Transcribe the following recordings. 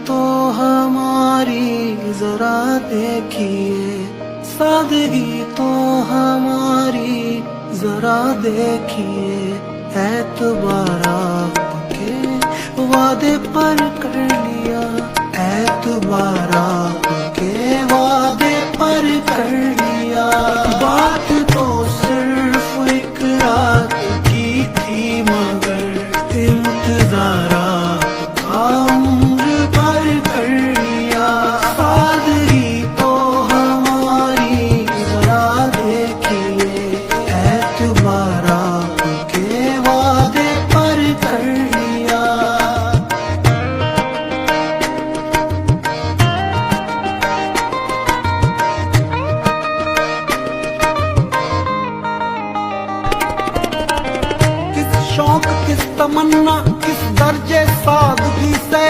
तो हमारी जरा देखिए, सादगी तो हमारी जरा देखिए। एतबार आपके वादे पर कर लिया, एतबार आपके वादे पर कर लिया। बात तो सिर्फ एक रात की थी मगर इंतजार आपका उम्र भर कर लिया। सादगी तो हमारी जरा देखिए, एतबार आपके वादे पर कर लिया। शौक किस तमन्ना किस दर्जे सादगी से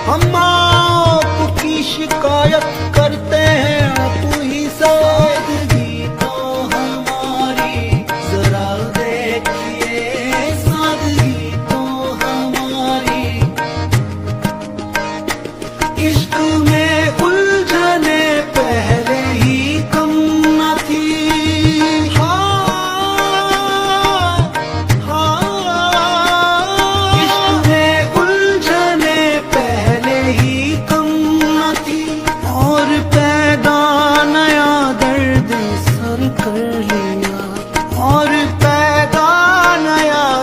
हम आपकी शिकायत करते हैं आप ही से। सादगी तो हमारी जरा देखिए, सादगी तो हमारी। इश्क में उलझने पहले ही कम न थी। और पैदा नया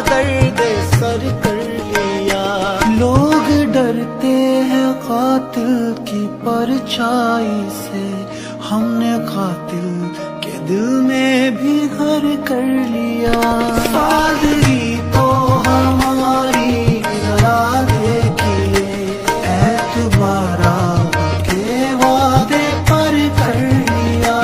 दर्द सर कर लिया। लोग डरते हैं कातिल की परछाई से, हमने कातिल के दिल में भी घर कर लिया। सादगी तो हमारी जरा देखिए, एतबार आपके वादे पर कर लिया।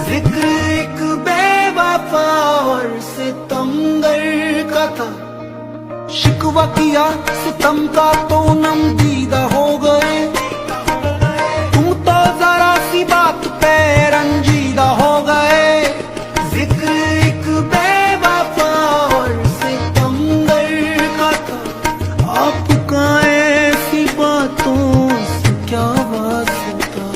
जिक्र एक बेवफा और सितमगर का था, शिकवा किया सितम का तो नम दीदा हो गए। तुम तो जरा सी बात पे रंजीदा हो गए। जिक्र एक बेवफा और सितमगर का था, आपका ऐसी बातों से क्या वास्ता,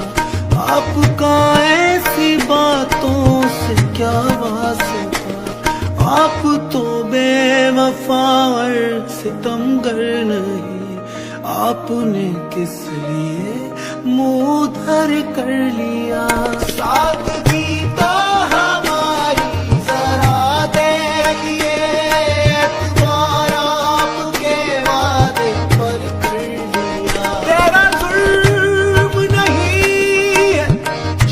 आपका ऐसी बातों से क्या वास्ता। आप तो बेवफा और सितमगर नहीं, आपने किस लिए मुंह धर कर लिया। सादगी तो हमारी जरा देखिए, एतबार आपके वादे पर कर लिया। तेरा जुर्म नहीं है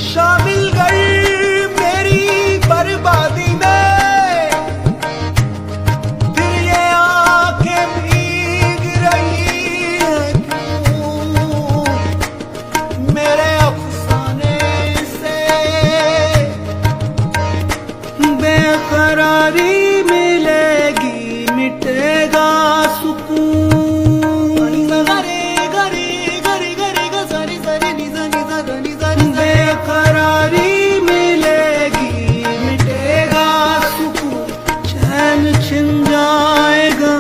शामिल कर मेरी बर्बादी में, फिर ये आंखें भीग रही हैं क्यों मेरे अफसाने से। बेकरारी मिलेगी मिटेगा सुकून। बेकरारी मिलेगी मिटेगा सुकून। चैन छिन जाएगा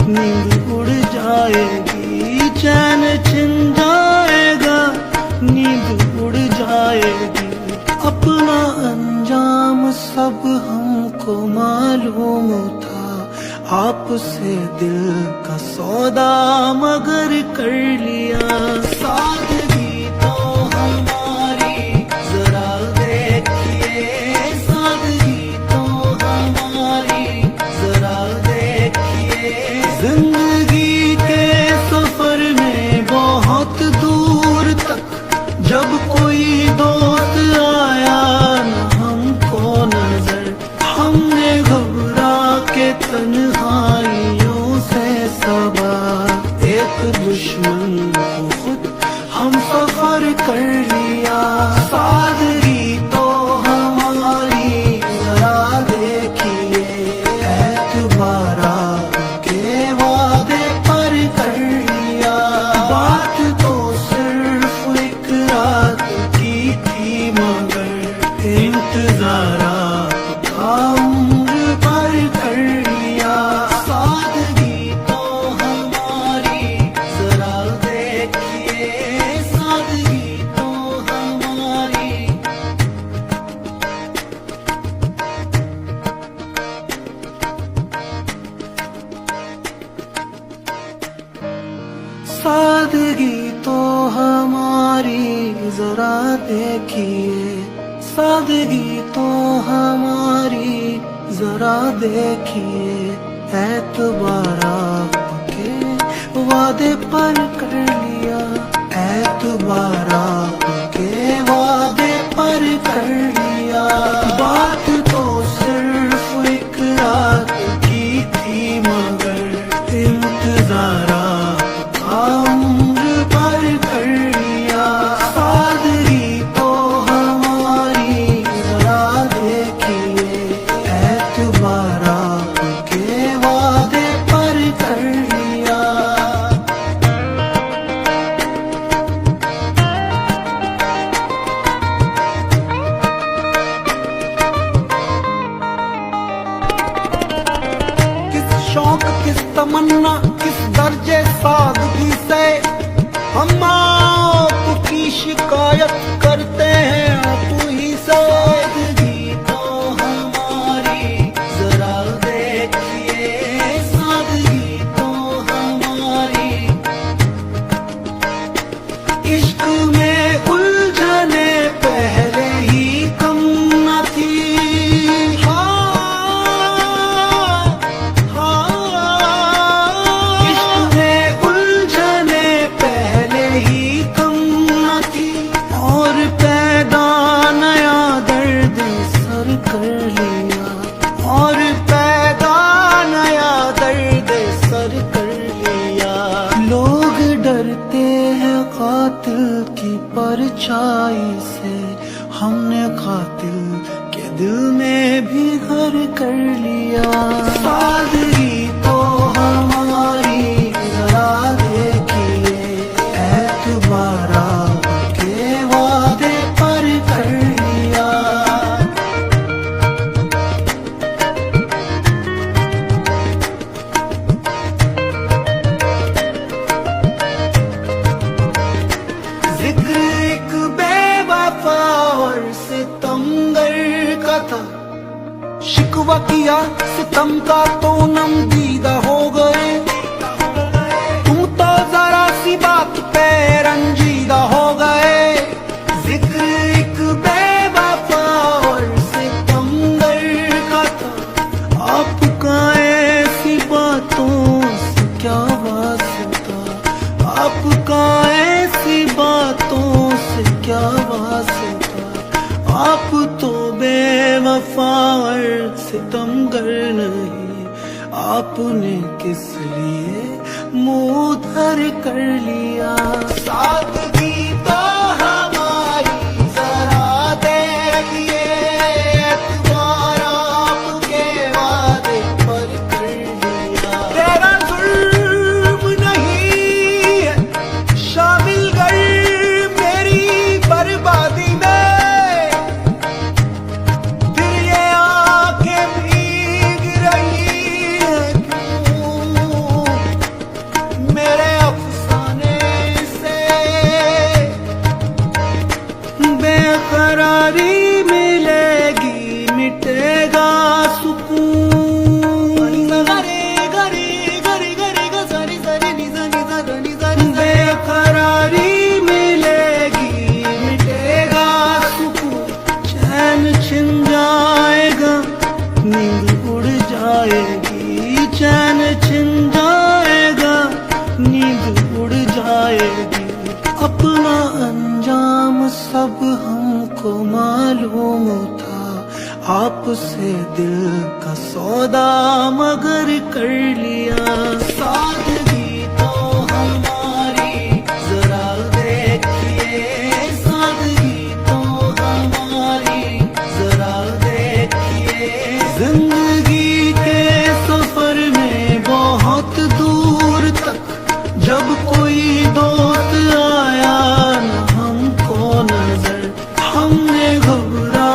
नींद उड़ जाएगी, चैन छिन जाएगा नींद उड़ जाएगी। अपना अंजाम सब हमको मालूम था, आपसे दिल का सौदा मगर कर लिया। सादगी तो हमारी जरा देखिए, सादगी तो हमारी जरा देखिए। जिंदगी के सफर में बहुत दूर तक जब कोई दोस्त आया न हमको नजर, हमने घबरा के तन्हाइयों से सबा एक दुश्मन को खुद हम इंतजार आपका उम्र भर कर लिया। सादगी तो हमारी जरा देखिए, सादगी तो हमारी। सादगी तो हमारी जरा देखिए, सादगी तो हमारी जरा देखिए। एतबार आपके वादे पर कर लिया, एतबार आपके वादे पर कर लिया। बात तो सिर्फ एक रात की थी, मगर इंतजार आपका उम्र भर कर लिया। सादगी तो हमारी जरा देखिए, एतबार आपके वादे पर कर लिया। किस शौक किस तमन्ना किस दर्जे सादगी से हम आपकी शिकायत करते हैं आप ही से। सादगी तो हमारी जरा देखिए, सादगी तो हमारी। इश्क में उलझने पहले ही कम न थी। इश्क में उलझने पहले ही कम न थी, और पैदा नया दर्द सर कर लिया, और पैदा नया दर्द सर कर लिया। लोग डरते हैं कातिल की परछाई से, हमने कातिल के दिल में भी घर कर लिया। सादगी तो हमारी जरा देखिए, एतबार आपके वादे पर कर लिया। जिक्र एक बेवफा और सितमगर का था, शिकवा किया सितम का तो नम दीदा हो गए। तू तो जरा सी बात पे रंजीदा हो गए। जिक्र एक बेवफा और सितमगर का था, आपका ऐसी बातों से क्या वास्ता, आपका ऐसी बातों से क्या वास्ता। आप तो बेवफा और सितमगर नहीं, आपने किस लिए मुंह धर कर लिया। सादगी तो हमारी जरा देखिए, एतबार आपके वादे पर कर लिया। तेरा जुल्म नहीं है शामिल कर मेरी बर्बादी में, फिर ये आंखें भीग रही हैं क्यों मेरे अफसाने से। बेकरारी मिलेगी मिटेगा सुकून, बेकरारी मिलेगी मिटेगा सुकून। चैन छिन जाएगा नींद उड़ जाएगी, चैन छिन जाएगा नींद उड़ जाएगी। अपना अंजाम सब हमको मालूम था, आपसे दिल का सौदा मगर कर लिया। सादगी तो हमारी जरा देखिए, सादगी तो हमारी जरा देखिए। जिंदगी के सफर में बहुत दूर तक जब कोई दोस्त आया न हमको नजर, हमने घबरा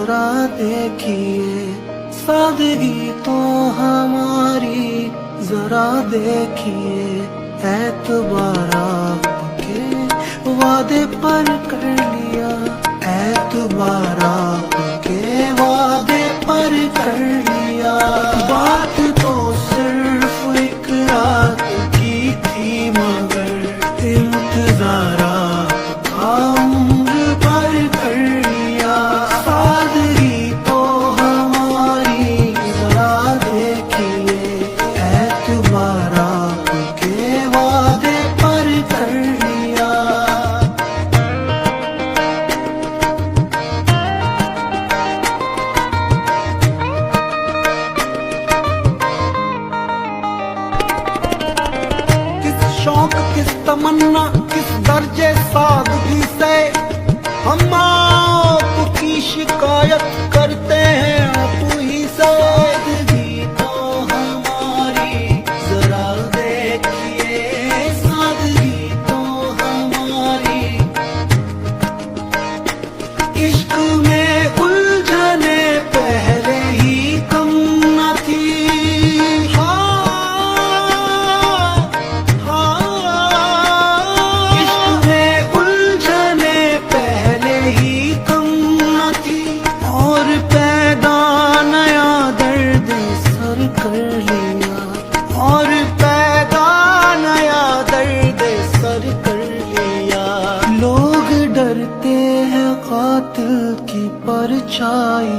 जरा देखिए, सादगी तो हमारी जरा देखिए, एतबार आपके वादे पर कर लिया, एतबार आपके वादे पर कर लिया। बात तो सिर्फ एक रात की थी मगर इंतजार आपका उम्र भर कर लिया। सादगी तो हमारी जरा देखिए, एतबार आपके वादे पर कर लिया। शौक किस तमन्ना किस दर्जे सादगी से हम आपकी शिकायत करते हैं आप ही से। सादगी तो हमारी जरा देखिए, सादगी तो हमारी। इश्क में उलझने पहले ही कम न थी। और पैदा नया दर्द सर कर लिया। लोग डरते हैं कातिल की परछाई